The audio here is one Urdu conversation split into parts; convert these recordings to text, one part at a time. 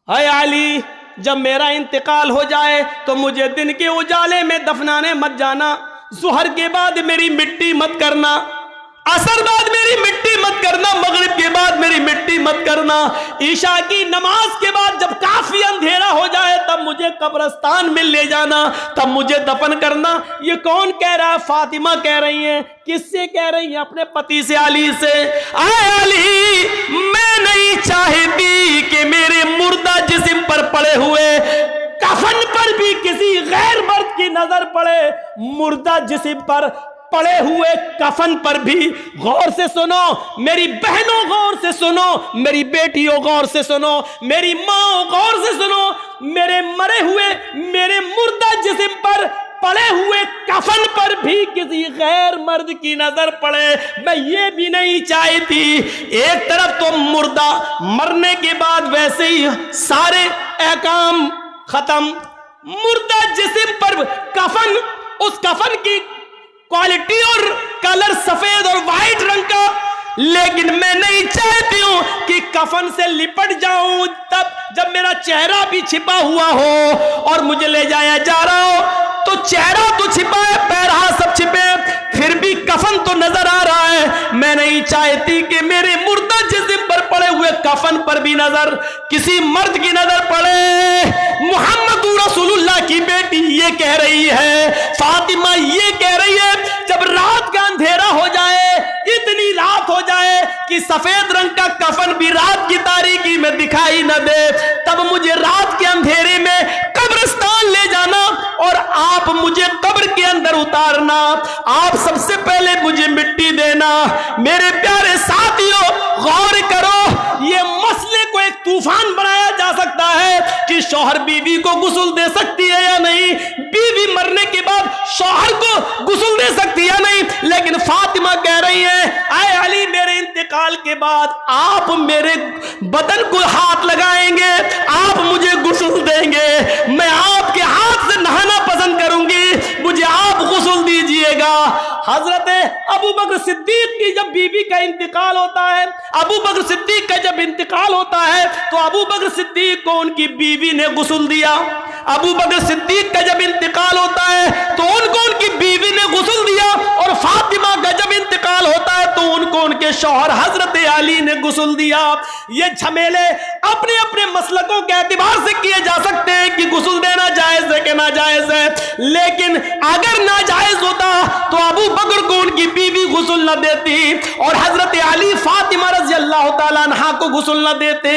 اے علی جب میرا انتقال ہو جائے تو مجھے دن کے اجالے میں دفنانے مت جانا، ظہر کے بعد میری مٹی مت کرنا، عصر بعد میری مٹی مت کرنا، مغرب کے بعد میری مٹی مت کرنا، عشاء کی نماز کے بعد جب کافی اندھیرا ہو جائے تب مجھے قبرستان میں لے جانا، تب مجھے دفن کرنا۔ یہ کون کہہ رہا ہے؟ فاطمہ کہہ رہی ہیں۔ کس سے کہہ رہی ہیں؟ اپنے پتی سے، علی سے۔ اے علی میں نہیں چاہتی کہ میرے مردہ جسم پر پڑے ہوئے کفن پر بھی کسی غیر مرد کی نظر پڑے، مردہ جسم پر پڑے ہوئے کفن پر بھی۔ غور سے سنو میری بہنوں، غور سے سنو میری بیٹیوں، غور سے سنو میری ماں، غور سے سنو، میرے مرے ہوئے، میرے مردہ جسم پر پڑے ہوئے کفن پر بھی کسی غیر مرد کی نظر پڑے، میں یہ بھی نہیں چاہتی۔ ایک طرف تو مردہ مرنے کے بعد ویسے ہی سارے احکام ختم، مردہ جسم پر کفن، اس کفن کی کوالٹی اور کلر سفید اور وائٹ رنگ کا، لیکن میں نہیں چاہتی ہوں کہ کفن سے لپٹ جاؤں تب جب میرا چہرہ بھی چھپا ہوا ہو اور مجھے لے جایا جا رہا ہو تو چہرہ تو چھپا ہے، پیرہا سب چھپے، پھر بھی کفن تو نظر آ رہا ہے۔ میں نہیں چاہتی کہ میرے مردہ جسم پر پڑے ہوئے کفن پر بھی نظر کسی مرد کی نظر پڑے۔ محمد رسول اللہ کی بیٹی یہ کہہ رہی ہے، فاطمہ یہ کہہ رہی ہے، جب رات کا اندھیرا ہو جائے، اتنی رات ہو جائے کہ سفید رنگ کا کفن بھی رات کی تاریکی میں دکھائی نہ دے، تب مجھے رات کے اندھیرے میں قبرستان لے جانا اور آپ مجھے قبر کے اندر اتارنا، آپ سب سے پہلے مجھے مٹی دینا۔ میرے پیارے ساتھیوں غور کرو، یہ مسئلے کو ایک طوفان بنایا جا سکتا ہے کہ شوہر بیوی کو غسل دے سکتی ہے یا نہیں، بیوی مرنے کے بعد شوہر کو غسل دے سکتی ہے یا نہیں، لیکن فاطمہ کہہ رہی ہے اے علی میرے انتقال کے بعد آپ میرے بدن کو ہاتھ لگائیں گے، آپ مجھے غسل دیں گے، میں آپ کے ہاتھ سے نہانا پسند کروں گی، مجھے آپ غسل دیجئے گا۔ حضرت ابو بکر صدیق کی جب بیوی کا انتقال ہوتا ہے، ابو بکر صدیق کا جب انتقال ہوتا ہے تو ابو بکر صدیق کو ان کی بیوی نے غسل دیا۔ ابو بکر صدیق کا جب انتقال ہوتا ہے تو ان کو ان کی بیوی نے غسل دیا، اور فاطمہ کا جب انتقال ہوتا ہے تو ان کو ان کے شوہر حضرت علی نے غسل دیا۔ یہ جھمیلے اپنے اپنے مسلکوں کے اعتبار سے کیے جا سکتے ہیں کہ غسل دینا جائز ہے کہ ناجائز ہے، لیکن اگر ناجائز ہوتا تو ابو بکر کو ان کی بیوی غسل نہ دیتی اور حضرت علی فاطمہ رضی اللہ تعالیٰ عنہا کو غسل نہ دیتے۔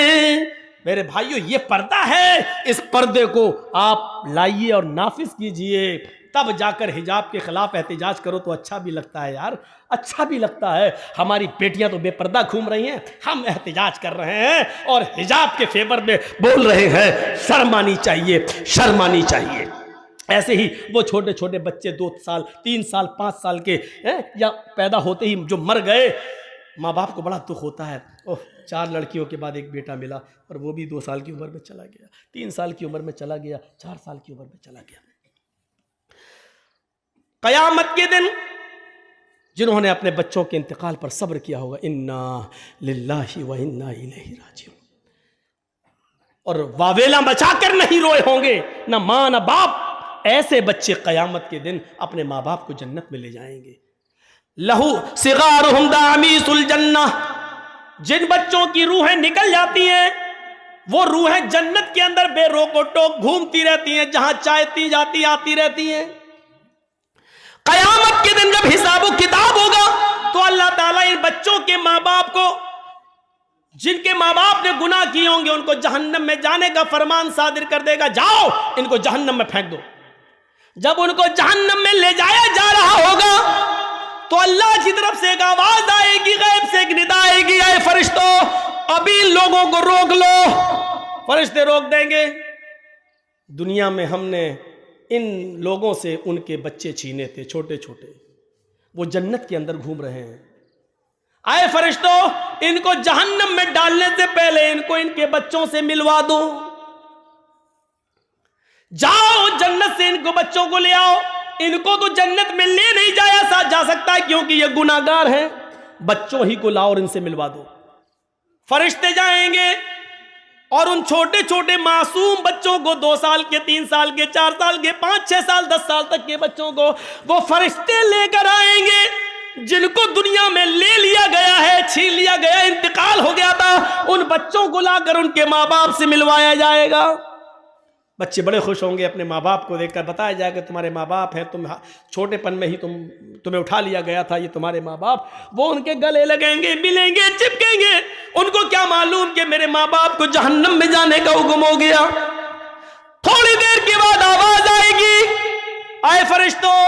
میرے بھائیو یہ پردہ ہے، اس پردے کو آپ لائیے اور نافذ کیجئے، تب جا کر حجاب کے خلاف احتجاج کرو تو اچھا بھی لگتا ہے یار، اچھا بھی لگتا ہے۔ ہماری بیٹیاں تو بے پردہ گھوم رہی ہیں، ہم احتجاج کر رہے ہیں اور حجاب کے فیور میں بول رہے ہیں، شرم آنی چاہیے، شرم آنی چاہیے۔ ایسے ہی وہ چھوٹے چھوٹے بچے 2 سال 3 سال 5 سال کے یا پیدا ہوتے ہی جو مر گئے، ماں باپ کو بڑا دکھ ہوتا ہے، 4 لڑکیوں کے بعد ایک بیٹا ملا اور وہ بھی 2 سال کی عمر میں چلا گیا، 3 سال کی عمر میں چلا گیا، 4 سال کی عمر میں چلا گیا۔ قیامت کے دن جنہوں نے اپنے بچوں کے انتقال پر صبر کیا ہوگا، انا للہ و انا الیہ راجعون، اور واویلا بچا کر نہیں روئے ہوں گے، نہ ماں نہ باپ، ایسے بچے قیامت کے دن اپنے ماں باپ کو جنت میں لے جائیں گے۔ لہو صغارہم دعامیس الجنہ، جن بچوں کی روحیں نکل جاتی ہیں وہ روحیں جنت کے اندر بے روک و ٹوک گھومتی رہتی ہیں، جہاں چاہتی جاتی آتی رہتی ہیں۔ قیامت کے دن جب حساب و کتاب ہوگا تو اللہ تعالیٰ ان بچوں کے ماں باپ کو، جن کے ماں باپ نے گناہ کیے ہوں گے، ان کو جہنم میں جانے کا فرمان صادر کر دے گا، جاؤ ان کو جہنم میں پھینک دو۔ جب ان کو جہنم میں لے جایا جا رہا ہوگا تو اللہ کی طرف سے ایک آواز آئے گی، غیب سے ایک ندا آئے گی، اے فرشتوں ابھی لوگوں کو روک لو۔ فرشتے روک دیں گے، دنیا میں ہم نے ان لوگوں سے ان کے بچے چھینے تھے، چھوٹے چھوٹے، وہ جنت کے اندر گھوم رہے ہیں، اے فرشتوں ان کو جہنم میں ڈالنے سے پہلے ان کو ان کے بچوں سے ملوا دو، جاؤ جنت سے ان کو بچوں کو لے آؤ، ان کو تو جنت میں لے نہیں جا سکتا کیونکہ یہ گناہگار ہیں، بچوں ہی کو لاؤ اور ان سے ملوا دو۔ فرشتے جائیں گے، اور ان چھوٹے چھوٹے معصوم بچوں کو 2 سال کے 3 سال کے 4 سال کے 5 6 سال 10 سال تک کے بچوں کو وہ فرشتے لے کر آئیں گے جن کو دنیا میں لے لیا گیا ہے، چھین لیا گیا، انتقال ہو گیا تھا، ان بچوں کو لا کر ان کے ماں باپ سے ملوایا جائے گا۔ بچے بڑے خوش ہوں گے اپنے ماں باپ کو دیکھ کر، بتایا جائے کہ تمہارے ماں باپ ہیں، تم چھوٹے پن میں ہی تمہیں اٹھا لیا گیا تھا، یہ تمہارے ماں باپ۔ وہ ان کے گلے لگیں گے، ملیں گے، چپکیں گے۔ ان کو کیا معلوم کہ میرے ماں باپ کو جہنم میں جانے کا حکم ہو گیا۔ تھوڑی دیر کے بعد آواز آئے گی، آئے فرشتوں،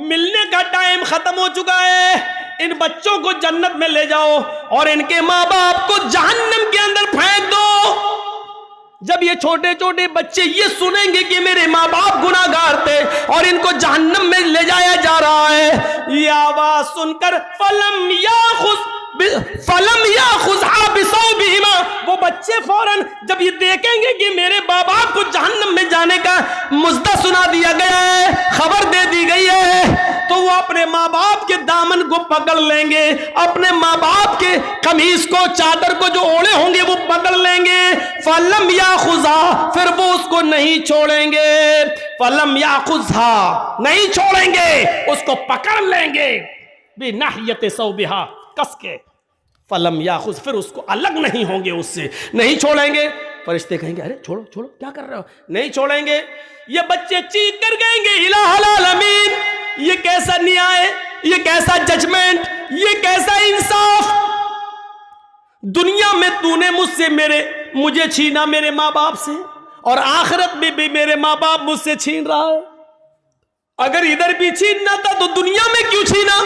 ملنے کا ٹائم ختم ہو چکا ہے، ان بچوں کو جنت میں لے جاؤ اور ان کے ماں باپ کو جہنم کے اندر پھینک دو۔ جب یہ چھوٹے چھوٹے بچے یہ سنیں گے کہ میرے ماں باپ گناہ گار تھے اور ان کو جہنم میں لے جایا جا رہا ہے، یہ آواز سن کر فلم یاخذھا بثوبہما، وہ بچے فوراً جب یہ دیکھیں گے کہ میرے ماں باپ کو جہنم میں جانے کا مژدہ سنا دیا گیا ہے، خبر دے دی گئی ہے، تو وہ اپنے ماں باپ کے دامن کو پکڑ لیں گے، اپنے ماں باپ کے قمیص کو، چادر کو جو اوڑے ہوں گے وہ پکڑ لیں گے۔ فلم یاخذھا، پھر وہ اس کو نہیں چھوڑیں گے، فلم یاخذھا، نہیں چھوڑیں گے، اس کو پکڑ لیں گے بناحیۃ ثوبہا، کس کے، فلم یاخذ، پھر اس کو الگ نہیں ہوں گے، اس سے نہیں چھوڑیں گے۔ فرشتے کہیں گے ارے چھوڑو چھوڑو، کیا کر رہے ہو، نہیں چھوڑیں گے۔ یہ بچے چیخ کر کہیں گے الہ العالمین، یہ کیسا نیائے، یہ کیسا ججمنٹ، یہ کیسا انصاف، دنیا میں تو نے مجھ سے مجھے چھینا میرے ماں باپ سے، اور آخرت میں بھی میرے ماں باپ مجھ سے چھین رہا ہے۔ اگر ادھر بھی چھیننا تھا تو دنیا میں کیوں چھینا؟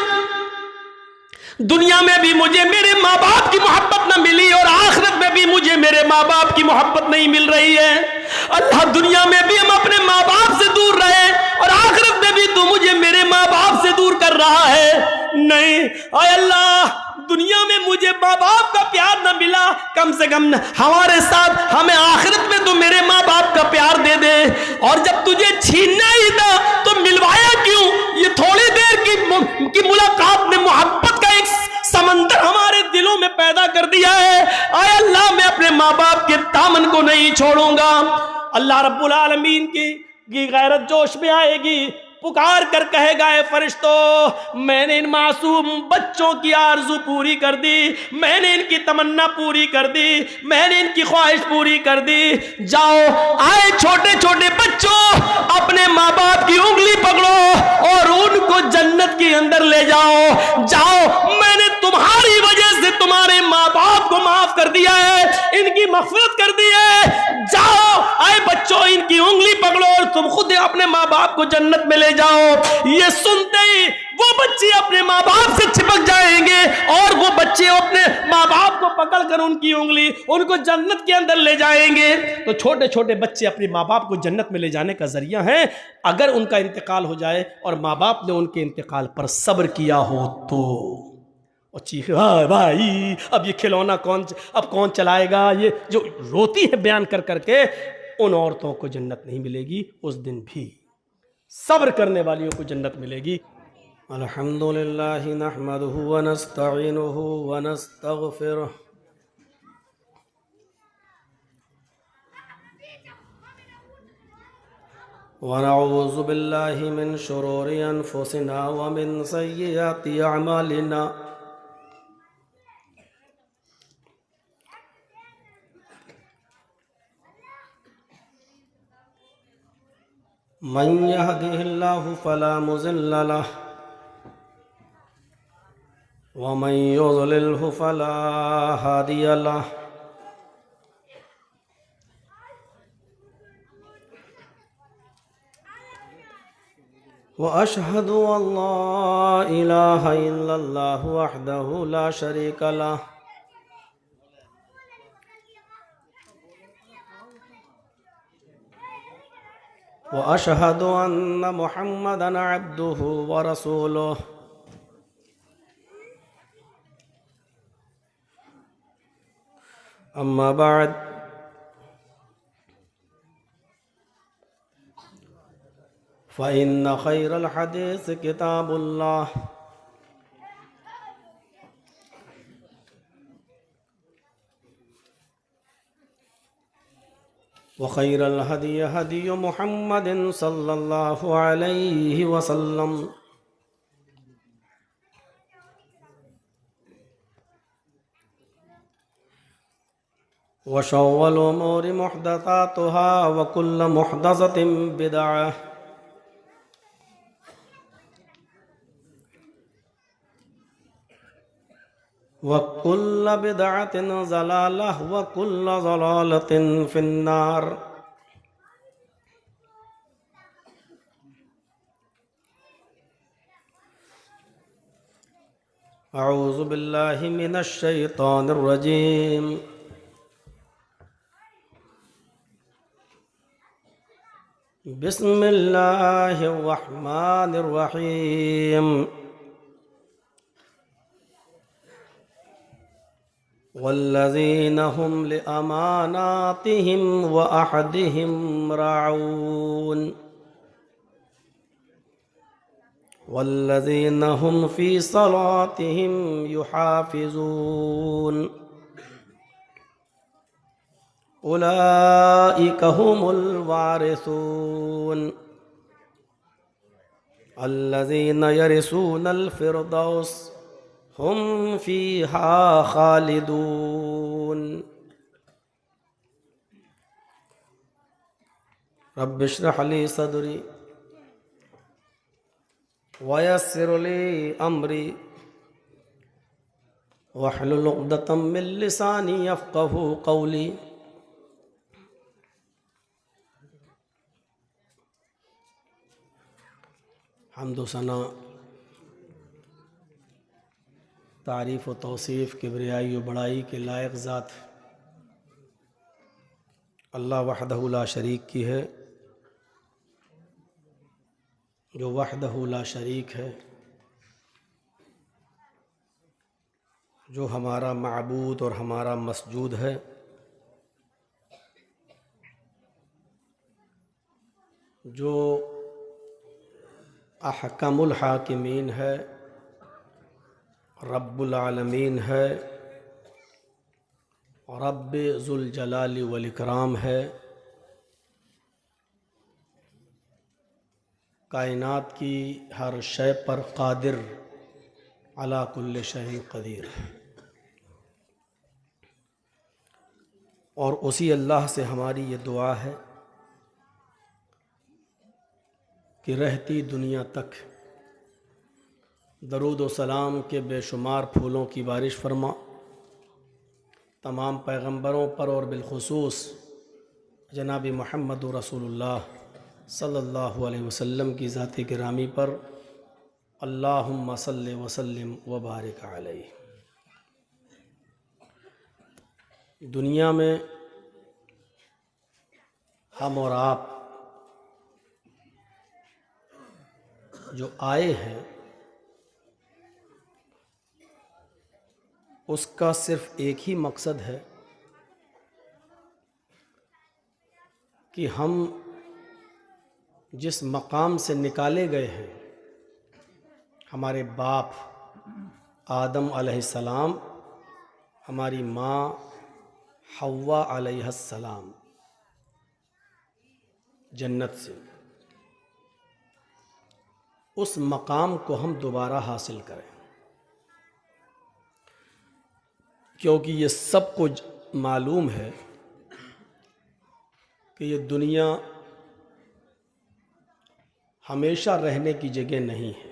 دنیا میں بھی مجھے میرے ماں باپ کی محبت نہ ملی اور آخرت میں بھی مجھے میرے ماں باپ کی محبت نہیں مل رہی ہے۔ اللہ، دنیا میں بھی ہم اپنے ماں باپ سے دور رہے اور آخرت میں بھی تو مجھے میرے ماں باپ سے دور کر رہا ہے۔ نہیں، اے اللہ، دنیا میں مجھے ماں باپ کا پیار نہ ملا، کم سے کم ہمارے ساتھ ہمیں آخرت میں تو میرے ماں باپ کا پیار دے دے، اور جب تجھے چھیننا ہی تھا تو ملوایا کیوں؟ یہ تھوڑی دیر کی ملاقات نے محبت کا ایک سمندر ہمارے دلوں میں پیدا کر دیا ہے۔ اے اللہ، میں اپنے ماں باپ کے دامن کو نہیں چھوڑوں گا۔ اللہ رب العالمین کی غیرت جوش میں آئے گی، پکار کر کہے گا اے فرشتوں، میں نے ان معصوم بچوں کی آرزو پوری کر دی، میں نے ان کی تمنا پوری کر دی، میں نے ان کی خواہش پوری کر دی۔ جاؤ، آئے چھوٹے چھوٹے بچوں، اپنے ماں باپ کی انگلی پکڑو اور ان کو جنت کے اندر لے جاؤ۔ جاؤ، میں نے تمہاری وجہ سے تمہارے ماں باپ کو معاف کر دیا ہے، ان کی مغفرت کر دی ہے۔ جاؤ، آئے بچوں، ان کی انگلی پکڑو اور تم خود اپنے ماں باپ کو جنت میں لے جاؤ۔ یہ سنتے ہی وہ بچے اپنے ماں باپ سے چپک جائیں گے اور وہ بچے اپنے ماں باپ کو پکڑ کر ان کی انگلی ان کو جنت کے اندر لے جائیں گے۔ تو چھوٹے چھوٹے بچے اپنے ماں باپ کو جنت میں لے جانے کا ذریعہ ہیں، اگر ان کا انتقال ہو جائے اور ماں باپ نے ان کے انتقال پر صبر کیا ہو تو۔ اور چیخ، ہائے بھائی، اب یہ کھلونا کون چلائے گا؟ یہ جو روتی ہے بیان کر کر کے، ان عورتوں کو جنت نہیں ملے گی اس دن بھی، صبر کرنے والیوں کو جنت ملے گی۔ الحمدللہ نحمدہ ونستعینہ ونستغفرہ ونعوذ باللہ من شرور انفسنا ومن سیئات اعمالنا، من يهده الله فلا مضل له ومن يضلله فلا هادي له، وأشهد أن لا إله إلا الله وحده لا شريك له، وأشهد أن محمدًا عبده ورسوله، أما بعد، فإن خير الحديث كتاب الله، وخير الهدي هدي محمد صلى الله عليه وسلم وشر الأمور محدثاتها وكل محدثة بدعة وكل بدعة ضلالة وكل ضلالة في النار. أعوذ بالله من الشيطان الرجيم. بسم الله الرحمن الرحيم. والذين هم لأماناتهم وعهدهم راعون والذين هم في صلاتهم يحافظون أولئك هم الوارثون الذين يرثون الفردوس هم فيها خالدون. رب اشرح لي صدري ويسر لي أمري واحلل عقدة من لساني يفقهوا قولي. حمد و ثنا، تعریف و توصیف، کبریائی و بڑائی کے لائق ذات اللہ وحدہ لا شریک کی ہے، جو وحدہ لا شریک ہے، جو ہمارا معبود اور ہمارا مسجود ہے، جو احکم الحاکمین ہے، رب العالمین ہے، رب ذوالجلال والاکرام ہے، کائنات کی ہر شے پر قادر، علی کل شیء قدیر. اور اسی اللہ سے ہماری یہ دعا ہے کہ رہتی دنیا تک درود و سلام کے بے شمار پھولوں کی بارش فرما، تمام پیغمبروں پر اور بالخصوص جناب محمد رسول اللہ صلی اللہ علیہ وسلم کی ذات گرامی پر اللہم صلی وسلم وبارک علیہ. دنیا میں ہم اور آپ جو آئے ہیں اس کا صرف ایک ہی مقصد ہے کہ ہم جس مقام سے نکالے گئے ہیں، ہمارے باپ آدم علیہ السلام، ہماری ماں حوا علیہ السلام، جنت سے، اس مقام کو ہم دوبارہ حاصل کریں، کیونکہ یہ سب کو معلوم ہے کہ یہ دنیا ہمیشہ رہنے کی جگہ نہیں ہے.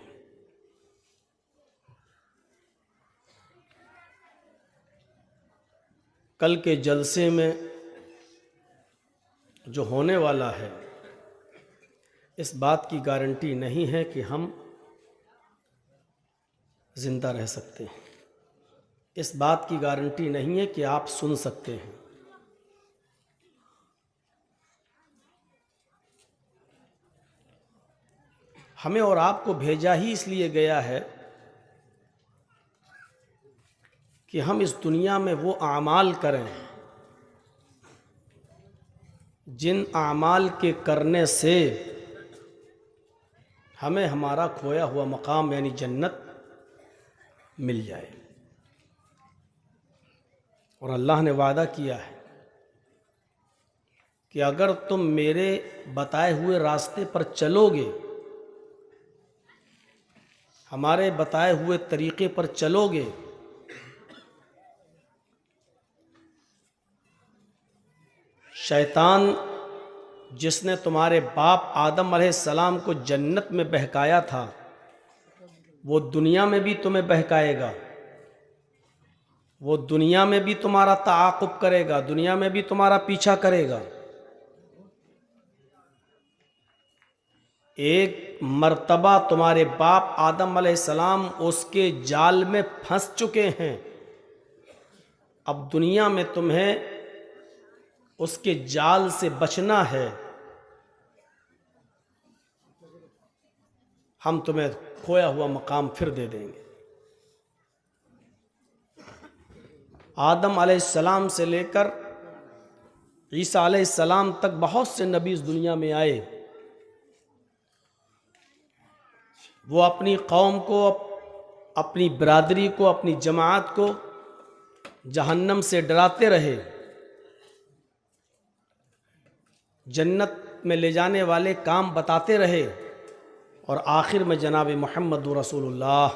کل کے جلسے میں جو ہونے والا ہے اس بات کی گارنٹی نہیں ہے کہ ہم زندہ رہ سکتے ہیں، اس بات کی گارنٹی نہیں ہے کہ آپ سن سکتے ہیں. ہمیں اور آپ کو بھیجا ہی اس لیے گیا ہے کہ ہم اس دنیا میں وہ اعمال کریں جن اعمال کے کرنے سے ہمیں ہمارا کھویا ہوا مقام یعنی جنت مل جائے. اور اللہ نے وعدہ کیا ہے کہ اگر تم میرے بتائے ہوئے راستے پر چلو گے، ہمارے بتائے ہوئے طریقے پر چلو گے، شیطان جس نے تمہارے باپ آدم علیہ السلام کو جنت میں بہکایا تھا، وہ دنیا میں بھی تمہیں بہکائے گا، وہ دنیا میں بھی تمہارا تعاقب کرے گا، دنیا میں بھی تمہارا پیچھا کرے گا۔ ایک مرتبہ تمہارے باپ آدم علیہ السلام اس کے جال میں پھنس چکے ہیں، اب دنیا میں تمہیں اس کے جال سے بچنا ہے۔ ہم تمہیں کھویا ہوا مقام پھر دے دیں گے۔ آدم علیہ السلام سے لے کر عیسیٰ علیہ السلام تک بہت سے نبی اس دنیا میں آئے، وہ اپنی قوم کو، اپنی برادری کو، اپنی جماعت کو جہنم سے ڈراتے رہے، جنت میں لے جانے والے کام بتاتے رہے، اور آخر میں جناب محمد رسول اللہ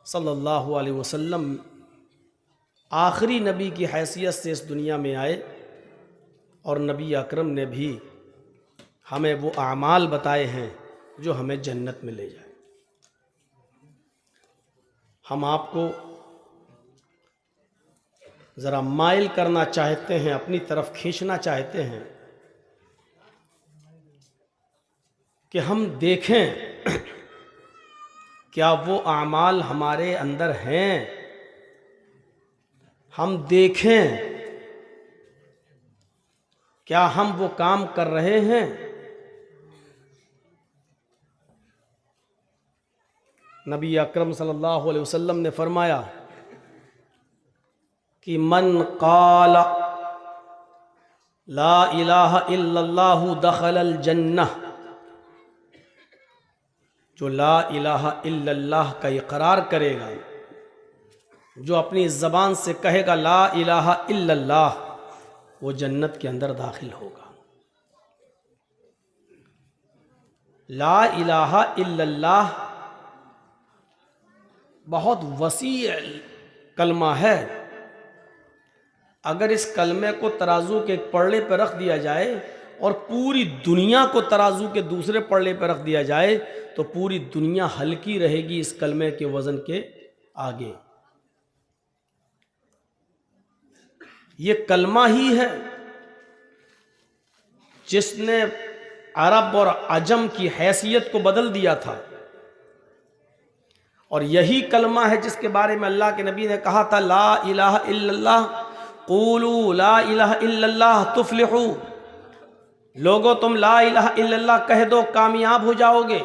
صلی اللہ علیہ وسلم آخری نبی کی حیثیت سے اس دنیا میں آئے، اور نبی اکرم نے بھی ہمیں وہ اعمال بتائے ہیں جو ہمیں جنت میں لے جائے۔ ہم آپ کو ذرا مائل کرنا چاہتے ہیں، اپنی طرف کھینچنا چاہتے ہیں کہ ہم دیکھیں کیا وہ اعمال ہمارے اندر ہیں، ہم دیکھیں کیا ہم وہ کام کر رہے ہیں۔ نبی اکرم صلی اللہ علیہ وسلم نے فرمایا کہ من قال لا الہ الا اللہ دخل الجنہ، جو لا الہ الا اللہ کا اقرار کرے گا، جو اپنی زبان سے کہے گا لا الہ الا اللہ، وہ جنت کے اندر داخل ہوگا۔ لا الہ الا اللہ بہت وسیع کلمہ ہے، اگر اس کلمے کو ترازو کے ایک پلڑے پہ رکھ دیا جائے اور پوری دنیا کو ترازو کے دوسرے پلڑے پہ رکھ دیا جائے تو پوری دنیا ہلکی رہے گی اس کلمے کے وزن کے آگے۔ یہ کلمہ ہی ہے جس نے عرب اور عجم کی حیثیت کو بدل دیا تھا، اور یہی کلمہ ہے جس کے بارے میں اللہ کے نبی نے کہا تھا لا الہ الا اللہ قولوا لا الہ الا اللہ تفلحوا، لوگو تم لا الہ الا اللہ کہہ دو کامیاب ہو جاؤ گے۔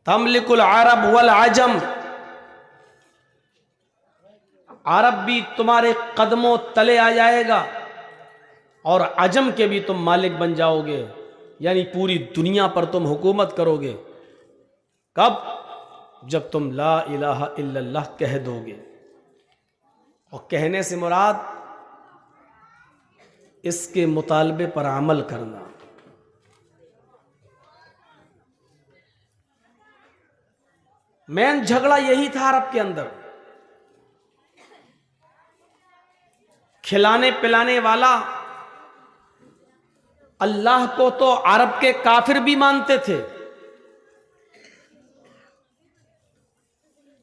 تملک العرب والعجم، عرب بھی تمہارے قدموں تلے آ جائے گا اور عجم کے بھی تم مالک بن جاؤ گے، یعنی پوری دنیا پر تم حکومت کرو گے۔ کب؟ جب تم لا الہ الا اللہ کہہ دو گے، اور کہنے سے مراد اس کے مطالبے پر عمل کرنا۔ مین جھگڑا یہی تھا عرب کے اندر، کھلانے پلانے والا اللہ کو تو عرب کے کافر بھی مانتے تھے،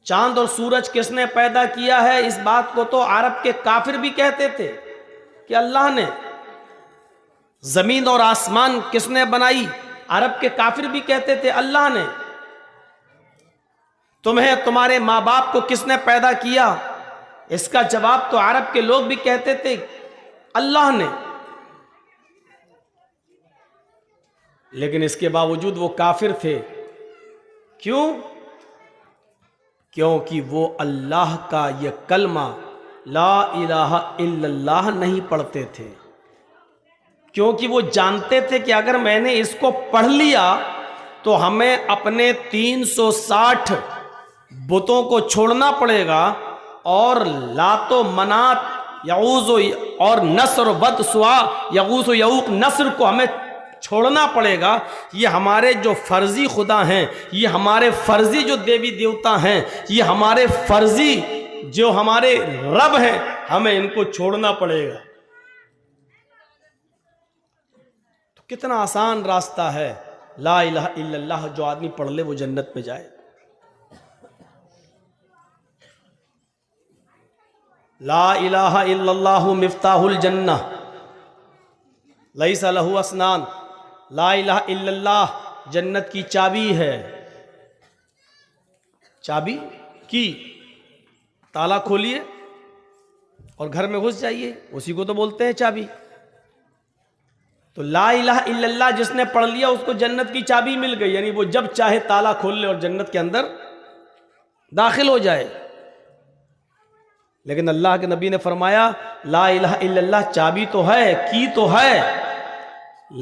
چاند اور سورج کس نے پیدا کیا ہے اس بات کو تو عرب کے کافر بھی کہتے تھے کہ اللہ نے، زمین اور آسمان کس نے بنائی، عرب کے کافر بھی کہتے تھے اللہ نے، تمہیں تمہارے ماں باپ کو کس نے پیدا کیا، اس کا جواب تو عرب کے لوگ بھی کہتے تھے اللہ نے۔ لیکن اس کے باوجود وہ کافر تھے، کیوں؟ کیونکہ وہ اللہ کا یہ کلمہ لا الہ الا اللہ نہیں پڑھتے تھے، کیونکہ وہ جانتے تھے کہ اگر میں نے اس کو پڑھ لیا تو ہمیں اپنے 360 بتوں کو چھوڑنا پڑے گا، اور لات و منات یعوذ اور نصر ود سوا، یغوث و یعوق نصر کو ہمیں چھوڑنا پڑے گا. یہ ہمارے جو فرضی خدا ہیں، یہ ہمارے فرضی جو دیوی دیوتا ہیں، یہ ہمارے فرضی جو ہمارے رب ہیں، ہمیں ان کو چھوڑنا پڑے گا. تو کتنا آسان راستہ ہے لا الہ الا اللہ، جو آدمی پڑھ لے وہ جنت میں جائے. لا الہ الا اللہ مفتاح الجنہ لیس لہ اسنان. لا الہ الا اللہ جنت کی چابی ہے. چابی کی تالا کھولیے اور گھر میں گھس جائیے، اسی کو تو بولتے ہیں چابی. تو لا الہ الا اللہ جس نے پڑھ لیا اس کو جنت کی چابی مل گئی، یعنی وہ جب چاہے تالا کھول لے اور جنت کے اندر داخل ہو جائے. لیکن اللہ کے نبی نے فرمایا لا الہ الا اللہ چابی تو ہے، کی تو ہے،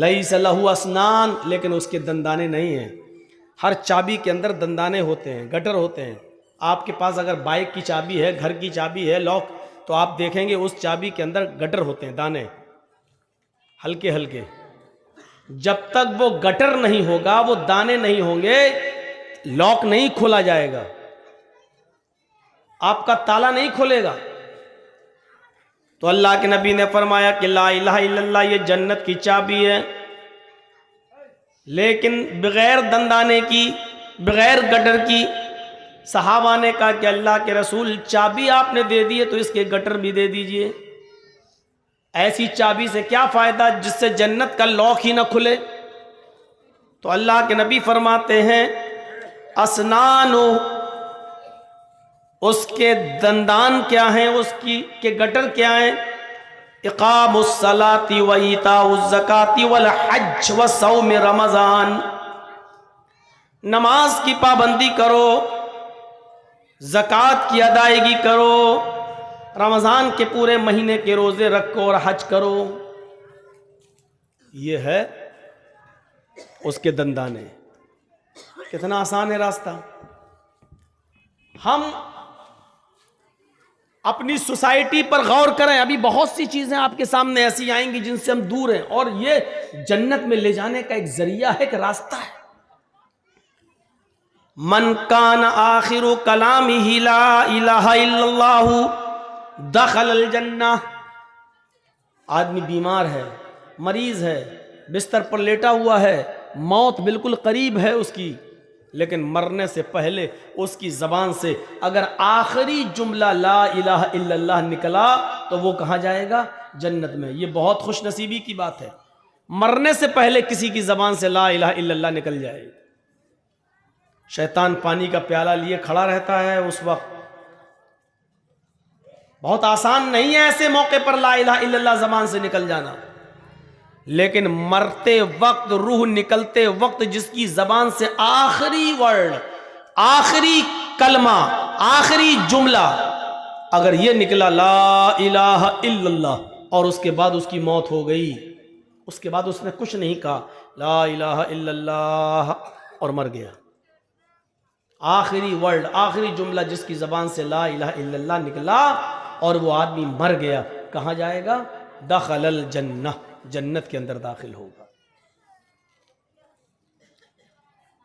لیس لہ اسنان، لیکن اس کے دندانے نہیں ہیں. ہر چابی کے اندر دندانے ہوتے ہیں، گٹر ہوتے ہیں. آپ کے پاس اگر بائک کی چابی ہے، گھر کی چابی ہے، لاک، تو آپ دیکھیں گے اس چابی کے اندر گٹر ہوتے ہیں، دانے ہلکے ہلکے. جب تک وہ گٹر نہیں ہوگا، وہ دانے نہیں ہوں گے، لاک نہیں کھولا جائے گا، آپ کا تالا نہیں کھولے گا. تو اللہ کے نبی نے فرمایا کہ لا الہ الا اللہ یہ جنت کی چابی ہے، لیکن بغیر دندانے کی، بغیر گٹر کی. صحابہ نے کہا کہ اللہ کے رسول چابی آپ نے دے دی ہے تو اس کے گٹر بھی دے دیجئے. ایسی چابی سے کیا فائدہ جس سے جنت کا لاک ہی نہ کھلے. تو اللہ کے نبی فرماتے ہیں اسنانو، اس کے دندان کیا ہیں، اس کی کے گٹر کیا ہیں، اقام الصلاۃ و ایتاء الزکاۃ والحج وصوم رمضان. نماز کی پابندی کرو، زکوٰۃ کی ادائیگی کرو، رمضان کے پورے مہینے کے روزے رکھو اور حج کرو. یہ ہے اس کے دندانے. کتنا آسان ہے راستہ. ہم اپنی سوسائٹی پر غور کریں، ابھی بہت سی چیزیں آپ کے سامنے ایسی آئیں گی جن سے ہم دور ہیں، اور یہ جنت میں لے جانے کا ایک ذریعہ ہے، ایک راستہ ہے. من کان آخر کلامہ لا الہ الا اللہ دخل الجنہ. آدمی بیمار ہے، مریض ہے، بستر پر لیٹا ہوا ہے، موت بالکل قریب ہے اس کی، لیکن مرنے سے پہلے اس کی زبان سے اگر آخری جملہ لا الہ الا اللہ نکلا تو وہ کہاں جائے گا؟ جنت میں. یہ بہت خوش نصیبی کی بات ہے، مرنے سے پہلے کسی کی زبان سے لا الہ الا اللہ نکل جائے. شیطان پانی کا پیالہ لیے کھڑا رہتا ہے اس وقت. بہت آسان نہیں ہے ایسے موقع پر لا الہ الا اللہ زبان سے نکل جانا، لیکن مرتے وقت، روح نکلتے وقت جس کی زبان سے آخری ورڈ، آخری کلمہ، آخری جملہ اگر یہ نکلا لا الہ الا اللہ، اور اس کے بعد اس کی موت ہو گئی، اس کے بعد اس نے کچھ نہیں کہا، لا الہ الا اللہ، اور مر گیا. آخری ورڈ، آخری جملہ جس کی زبان سے لا الہ الا اللہ نکلا اور وہ آدمی مر گیا، کہاں جائے گا؟ دخل الجنہ، جنت کے اندر داخل ہوگا.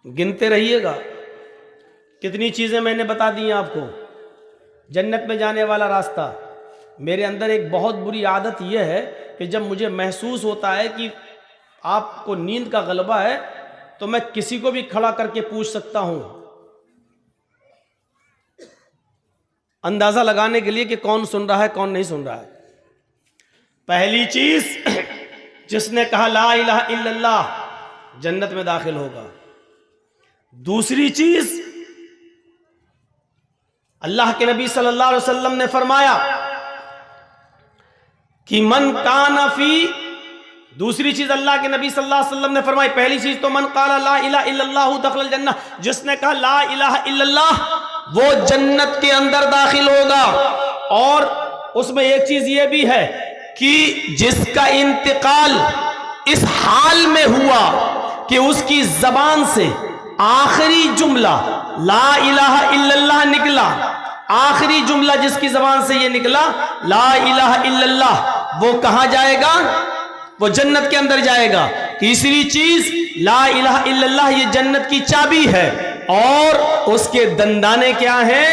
گنتے رہیے گا. کتنی چیزیں میں نے بتا دی ہیں آپ کو جنت میں جانے والا راستہ. میرے اندر ایک بہت بری عادت یہ ہے کہ جب مجھے محسوس ہوتا ہے کہ آپ کو نیند کا غلبہ ہے تو میں کسی کو بھی کھڑا کر کے پوچھ سکتا ہوں، اندازہ لگانے کے لیے کہ کون سن رہا ہے کون نہیں سن رہا ہے. پہلی چیز جس نے کہا لا الہ الا اللہ جنت میں داخل ہوگا. دوسری چیز اللہ کے نبی صلی اللہ علیہ وسلم نے فرمایا کہ من کان فی، دوسری چیز اللہ کے نبی صلی اللہ علیہ وسلم نے فرمائی. پہلی چیز تو من قال لا الہ الا اللہ دخل الجنہ، جس نے کہا لا الہ الا اللہ وہ جنت کے اندر داخل ہوگا. اور اس میں ایک چیز یہ بھی ہے کہ جس کا انتقال اس حال میں ہوا کہ اس کی زبان سے آخری جملہ لا الہ الا اللہ نکلا آخری جملہ جس کی زبان سے یہ نکلا لا الہ الا اللہ، وہ کہاں جائے گا؟ وہ جنت کے اندر جائے گا۔ تیسری چیز لا الہ الا اللہ یہ جنت کی چابی ہے، اور اس کے دندانے کیا ہیں؟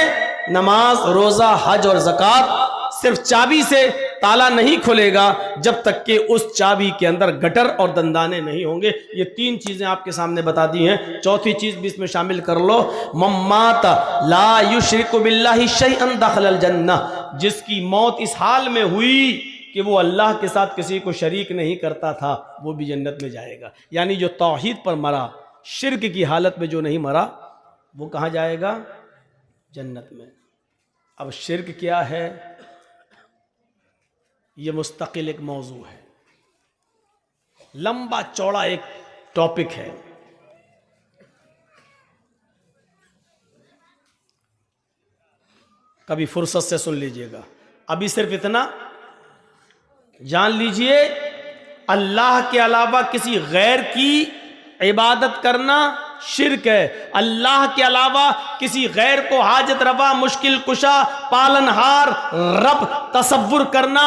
نماز، روزہ، حج اور زکوٰۃ۔ صرف چابی سے تالا نہیں کھلے گا جب تک کہ اس چابی کے اندر گٹر اور دندانے نہیں ہوں گے۔ یہ تین چیزیں آپ کے سامنے بتا دی ہیں، چوتھی چیز بھی اس میں شامل کر لو، من مات لا یشرک باللہ شیئا دخل الجنہ، جس کی موت اس حال میں ہوئی کہ وہ اللہ کے ساتھ کسی کو شریک نہیں کرتا تھا، وہ بھی جنت میں جائے گا۔ یعنی جو توحید پر مرا، شرک کی حالت میں جو نہیں مرا، وہ کہاں جائے گا؟ جنت میں۔ اب شرک کیا ہے یہ مستقل ایک موضوع ہے، لمبا چوڑا ایک ٹاپک ہے۔ کبھی فرصت سے سن لیجئے گا، ابھی صرف اتنا جان لیجئے، اللہ کے علاوہ کسی غیر کی عبادت کرنا شرک ہے۔ اللہ کے علاوہ کسی غیر کو حاجت روا، مشکل کشا، پالن ہار، رب تصور کرنا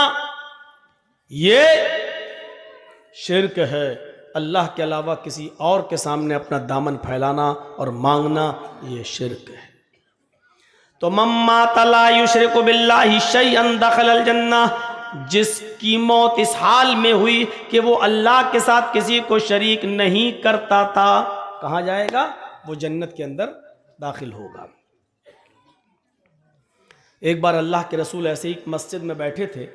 یہ شرک ہے۔ اللہ کے علاوہ کسی اور کے سامنے اپنا دامن پھیلانا اور مانگنا یہ شرک ہے۔ تو من مات لا یشرک باللہ شیئا دخل الجنہ، جس کی موت اس حال میں ہوئی کہ وہ اللہ کے ساتھ کسی کو شریک نہیں کرتا تھا، کہاں جائے گا؟ وہ جنت کے اندر داخل ہوگا۔ ایک بار اللہ کے رسول ایسے ہی مسجد میں بیٹھے تھے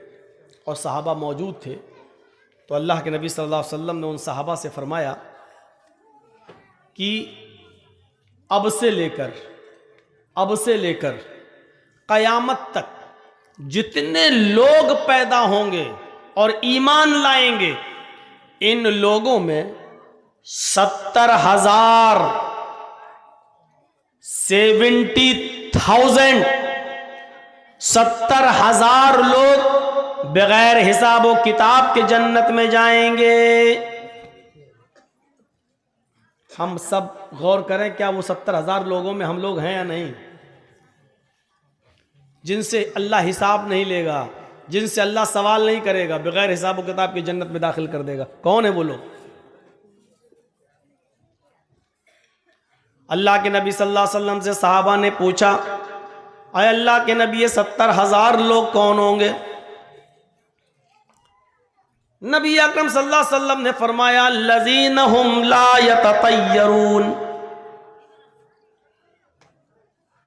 اور صحابہ موجود تھے، تو اللہ کے نبی صلی اللہ علیہ وسلم نے ان صحابہ سے فرمایا کہ اب سے لے کر قیامت تک جتنے لوگ پیدا ہوں گے اور ایمان لائیں گے، ان لوگوں میں 70,000 70,000 لوگ بغیر حساب و کتاب کے جنت میں جائیں گے۔ ہم سب غور کریں، کیا وہ 70,000 لوگوں میں ہم لوگ ہیں یا نہیں؟ جن سے اللہ حساب نہیں لے گا، جن سے اللہ سوال نہیں کرے گا، بغیر حساب و کتاب کی جنت میں داخل کر دے گا، کون ہیں وہ لوگ؟ اللہ کے نبی صلی اللہ علیہ وسلم سے صحابہ نے پوچھا، اے اللہ کے نبی یہ 70,000 لوگ کون ہوں گے؟ نبی اکرم صلی اللہ علیہ وسلم نے فرمایا الذین ہم لا یتطیرون،